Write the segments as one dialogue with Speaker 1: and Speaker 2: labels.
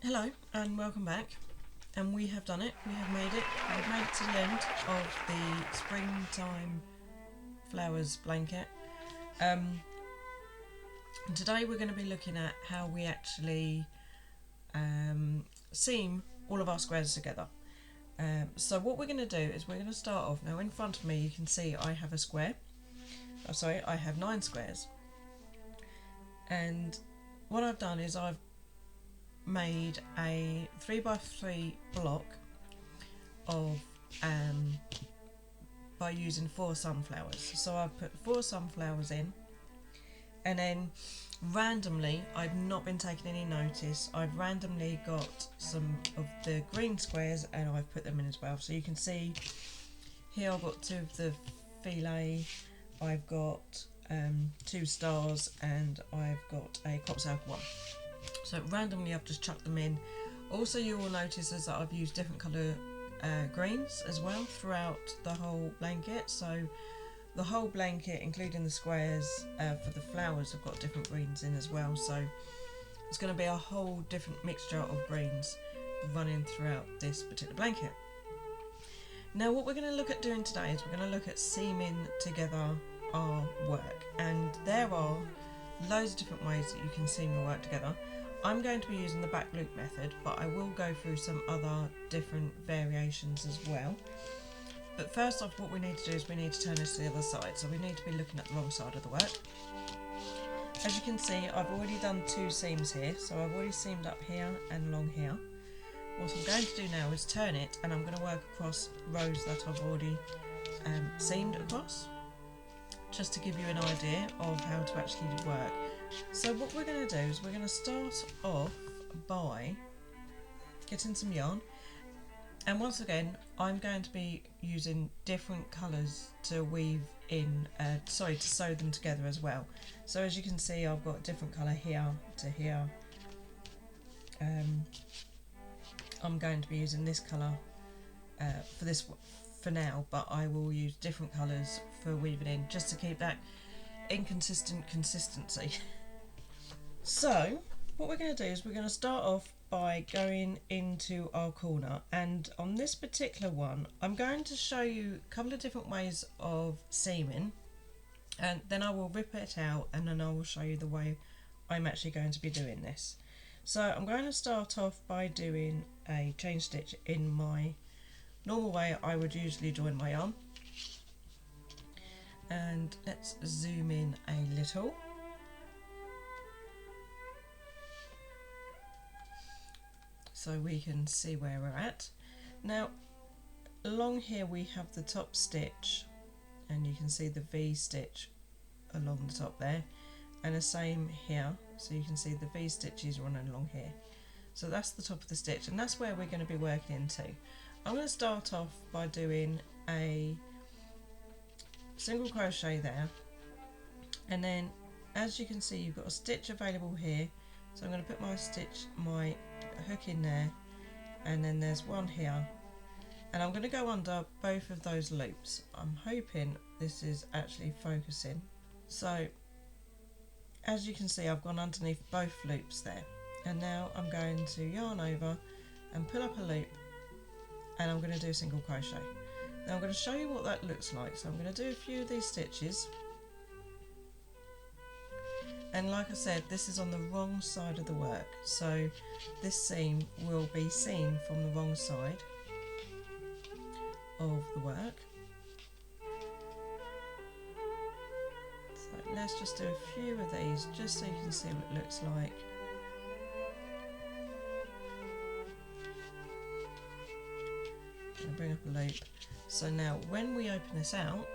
Speaker 1: Hello and welcome back, and we have done it, we have made it, we've made it to the end of the springtime flowers blanket. Today we're going to be looking at how we actually seam all of our squares together. So what we're going to do is we're going to start off, now in front of me you can see I have a square, I have 9 squares, and what I've done is I've made a 3x3 block of by using 4 sunflowers. So I've put 4 sunflowers in, and then randomly, I've not been taking any notice, I've randomly got some of the green squares and I've put them in as well. So you can see here I've got 2 of the filet, I've got 2 stars, and I've got a crop circle one. So randomly I've just chucked them in. Also you will notice is that I've used different colour greens as well throughout the whole blanket. So the whole blanket, including the squares for the flowers, have got different greens in as well. So it's going to be a whole different mixture of greens running throughout this particular blanket. Now what we're going to look at doing today is we're going to look at seaming together our work, and there are loads of different ways that you can seam your work together. I'm going to be using the back loop method, but I will go through some other different variations as well. But first off, what we need to do is we need to turn this to the other side, so we need to be looking at the wrong side of the work. As you can see, I've already done 2 seams here, so I've already seamed up here and along here. What I'm going to do now is turn it, and I'm going to work across rows that I've already seamed across, just to give you an idea of how to actually work. So what we're going to do is we're going to start off by getting some yarn, and once again I'm going to be using different colours to weave in, to sew them together as well. So as you can see, I've got a different colour here to here. I'm going to be using this colour for now, but I will use different colours for weaving in, just to keep that inconsistent consistency. So what we're going to do is we're going to start off by going into our corner, and on this particular one I'm going to show you a couple of different ways of seaming, and then I will rip it out and then I will show you the way I'm actually going to be doing this. So I'm going to start off by doing a chain stitch in my normal way I would usually join my yarn, and let's zoom in a little. So we can see where we're at. Now along here we have the top stitch, and you can see the V stitch along the top there, and the same here, so you can see the V stitches running along here. So that's the top of the stitch, and that's where we're going to be working into. I'm going to start off by doing a single crochet there, and then as you can see you've got a stitch available here, so I'm going to put my hook in there, and then there's one here, and I'm going to go under both of those loops. I'm hoping this is actually focusing. So as you can see I've gone underneath both loops there, and now I'm going to yarn over and pull up a loop, and I'm going to do a single crochet. Now I'm going to show you what that looks like. So I'm going to do a few of these stitches, and like I said, this is on the wrong side of the work, so this seam will be seen from the wrong side of the work. So let's just do a few of these just so you can see what it looks like. Bring up a loop. So now when we open this out,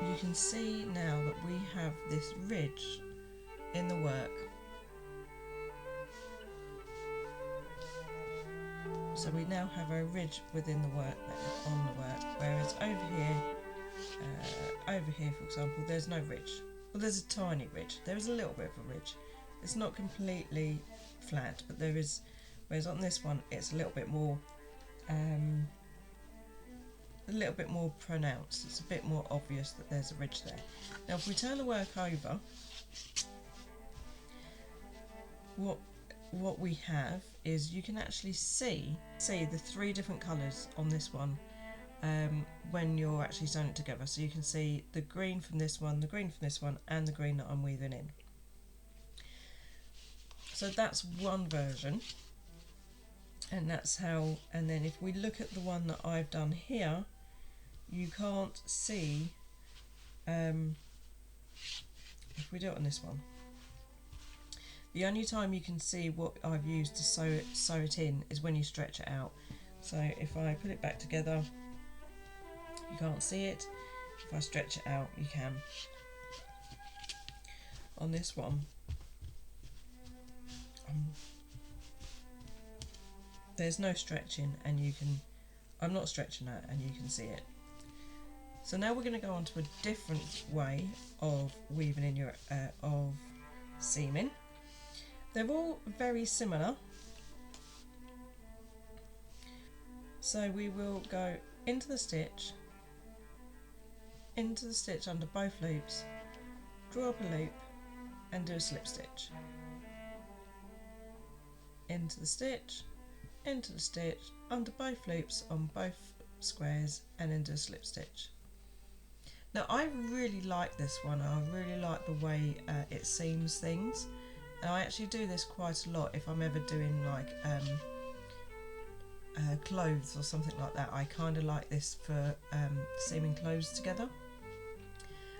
Speaker 1: you can see now that we have this ridge in the work. So we now have a ridge within the work there, on the work, whereas over here for example there's no ridge. Well, there's a tiny ridge, there is a little bit of a ridge. It's not completely flat, but there is, whereas on this one it's a little bit more a little bit more pronounced. It's a bit more obvious that there's a ridge there. Now if we turn the work over, what we have is you can actually see the 3 different colours on this one when you're actually sewing it together. So you can see the green from this one, the green from this one, and the green that I'm weaving in. So that's one version, and that's how. And then if we look at the one that I've done here, you can't see, if we do it on this one, the only time you can see what I've used to sew it in is when you stretch it out. So if I put it back together, you can't see it. If I stretch it out, you can. On this one, there's no stretching, and you can, I'm not stretching that, and you can see it. So now we're going to go on to a different way of weaving in your of seaming. They're all very similar. So we will go into the stitch under both loops, draw up a loop and do a slip stitch. Into the stitch, under both loops on both squares, and then do a slip stitch. Now I really like this one. I really like the way it seams things. And I actually do this quite a lot if I'm ever doing like clothes or something like that. I kind of like this for seaming clothes together.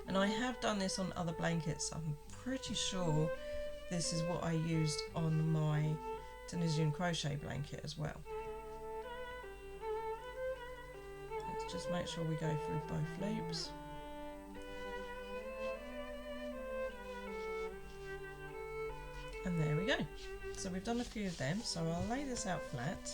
Speaker 1: And I have done this on other blankets. I'm pretty sure this is what I used on my Tunisian crochet blanket as well. Let's just make sure we go through both loops. And there we go. So we've done a few of them, so I'll lay this out flat.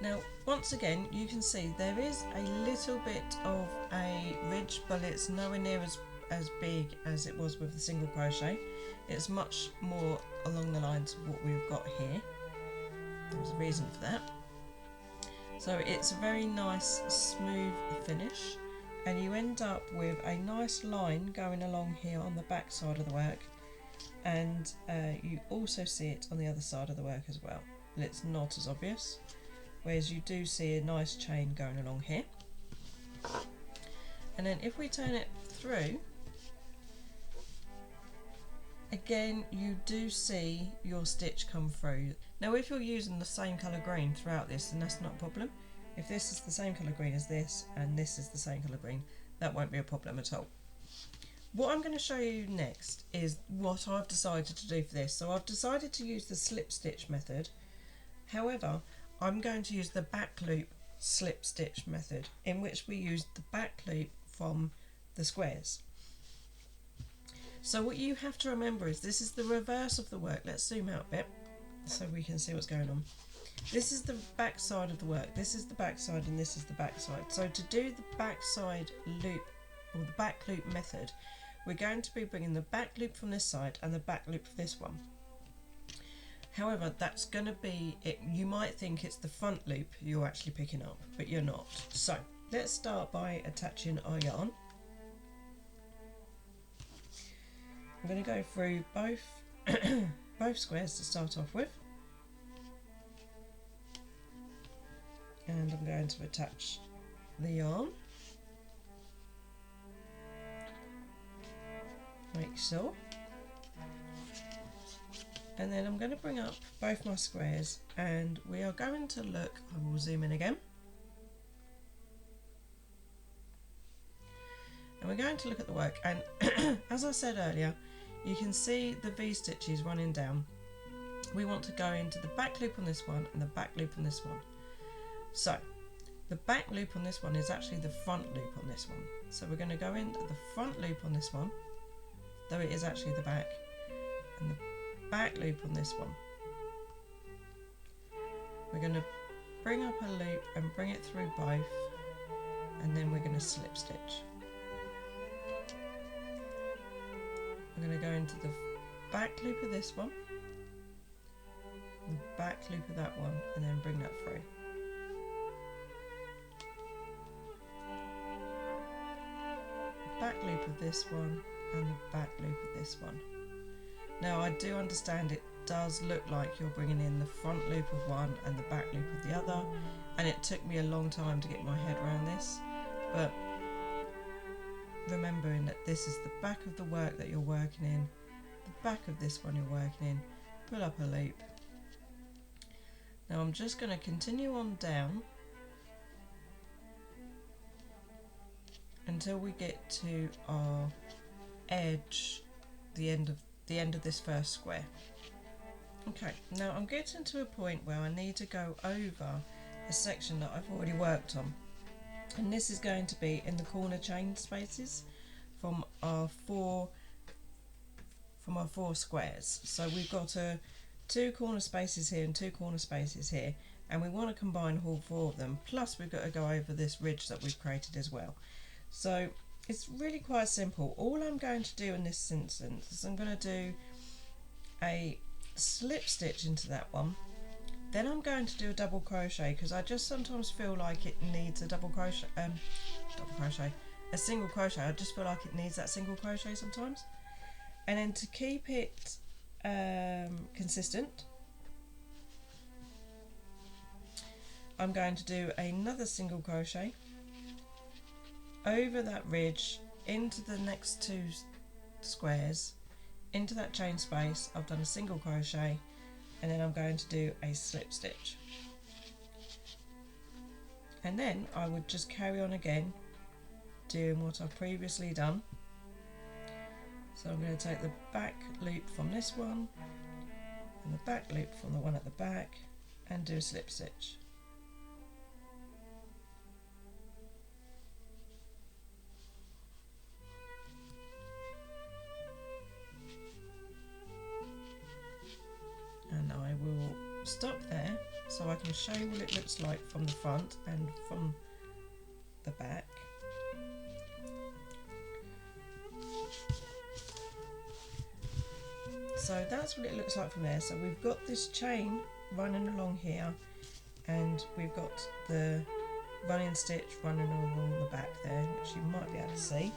Speaker 1: Now once again you can see there is a little bit of a ridge, but it's nowhere near as big as it was with the single crochet. It's much more along the lines of what we've got here. There's a reason for that. So it's a very nice smooth finish, and you end up with a nice line going along here on the back side of the work, and you also see it on the other side of the work as well, but it's not as obvious, whereas you do see a nice chain going along here. And then if we turn it through, again you do see your stitch come through. Now if you're using the same colour green throughout this, then that's not a problem. If this is the same colour green as this, and this is the same colour green, that won't be a problem at all. What I'm going to show you next is what I've decided to do for this. So I've decided to use the slip stitch method. However, I'm going to use the back loop slip stitch method, in which we use the back loop from the squares. So what you have to remember is this is the reverse of the work. Let's zoom out a bit so we can see what's going on. This is the back side of the work, this is the back side, and this is the back side. So to do the back side loop, or the back loop method, we're going to be bringing the back loop from this side and the back loop for this one. However, that's going to be it. You might think it's the front loop you're actually picking up, but you're not. So let's start by attaching our yarn. I'm going to go through both both squares to start off with, and I'm going to attach the yarn like so, and then I'm going to bring up both my squares, and we are going to look, I will zoom in again, and we're going to look at the work, and as I said earlier, you can see the V stitches running down. We want to go into the back loop on this one and the back loop on this one. So the back loop on this one is actually the front loop on this one. So we're going to go into the front loop on this one, though it is actually the back, and the back loop on this one. We're going to bring up a loop and bring it through both, and then we're going to slip stitch. I'm going to go into the back loop of this one, the back loop of that one, and then bring that through. of this one and the back loop of this one. Now I do understand it does look like you're bringing in the front loop of one and the back loop of the other, and it took me a long time to get my head around this, but remembering that this is the back of the work that you're working in, the back of this one you're working in, pull up a loop. Now I'm just going to continue on down until we get to our edge, the end of this first square. Okay, now I'm getting to a point where I need to go over a section that I've already worked on, and this is going to be in the corner chain spaces from our four squares. So we've got two corner spaces here and two corner spaces here, and we want to combine all four of them, plus we've got to go over this ridge that we've created as well. So it's really quite simple. All I'm going to do in this instance is I'm going to do a slip stitch into that one, then I'm going to do a double crochet, because I just sometimes feel like it needs a a single crochet. I just feel like it needs that single crochet sometimes. And then to keep it consistent, I'm going to do another single crochet over that ridge into the next two squares, into that chain space. I've done a single crochet, and then I'm going to do a slip stitch, and then I would just carry on again doing what I've previously done. So I'm going to take the back loop from this one and the back loop from the one at the back and do a slip stitch. And I will stop there so I can show you what it looks like from the front and from the back. So that's what it looks like from there. So we've got this chain running along here, and we've got the running stitch running along the back there, which you might be able to see.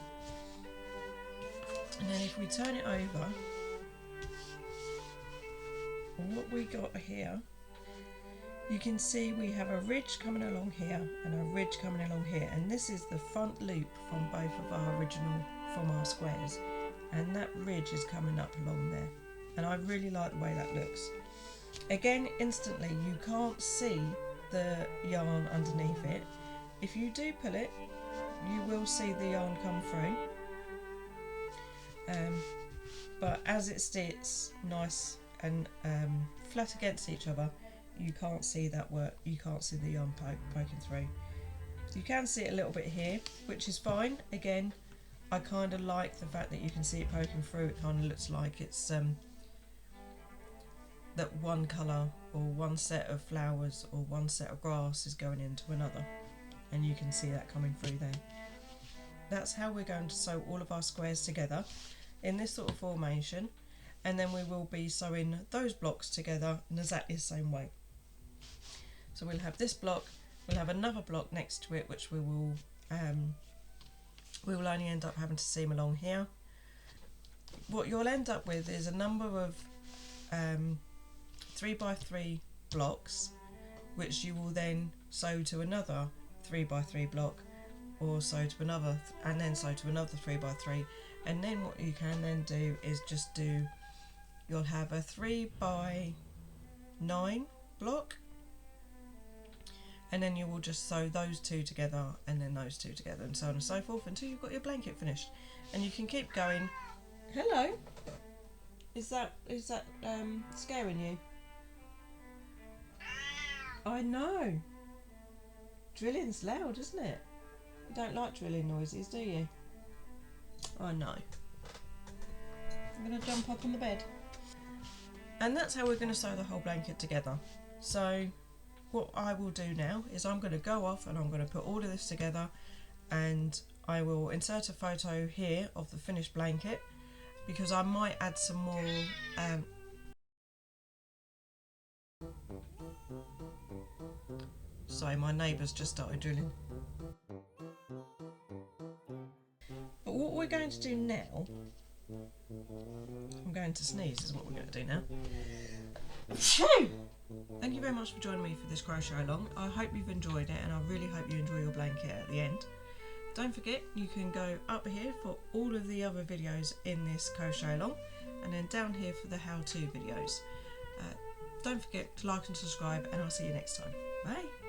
Speaker 1: And then if we turn it over, what we got here, you can see we have a ridge coming along here and a ridge coming along here, and this is the front loop from both of our squares, and that ridge is coming up along there, and I really like the way that looks. Again, instantly you can't see the yarn underneath it. If you do pull it, you will see the yarn come through, but as it sits nice and flat against each other, you can't see that work. You can't see the yarn poking through. You can see it a little bit here, which is fine. Again, I kind of like the fact that you can see it poking through. It kind of looks like it's that one colour or one set of flowers or one set of grass is going into another, and you can see that coming through there. That's how we're going to sew all of our squares together in this sort of formation, and then we will be sewing those blocks together in exactly the same way. So we'll have this block, we'll have another block next to it, which we will only end up having to seam along here. What you'll end up with is a number of 3x3 blocks, which you will then sew to another 3x3 block, or sew to another, and then sew to another 3x3, and then what you can then do is just do, you'll have a 3x9 block, and then you will just sew those two together and then those two together, and so on and so forth until you've got your blanket finished. And you can keep going. Hello, is that scaring you? I know, drilling's loud, isn't it? You don't like drilling noises, do you? I know. I'm going to jump up on the bed. And that's how we're going to sew the whole blanket together. So what I will do now is I'm going to go off and I'm going to put all of this together, and I will insert a photo here of the finished blanket, because I might add some more sorry, my neighbour's just started drilling. But But what we're going to do now, I'm going to sneeze is what we're going to do now. Thank you very much for joining me for this crochet along. I hope you've enjoyed it, and I really hope you enjoy your blanket at the end. Don't forget, you can go up here for all of the other videos in this crochet along, and then down here for the how-to videos. Don't forget to like and subscribe, and I'll see you next time. Bye!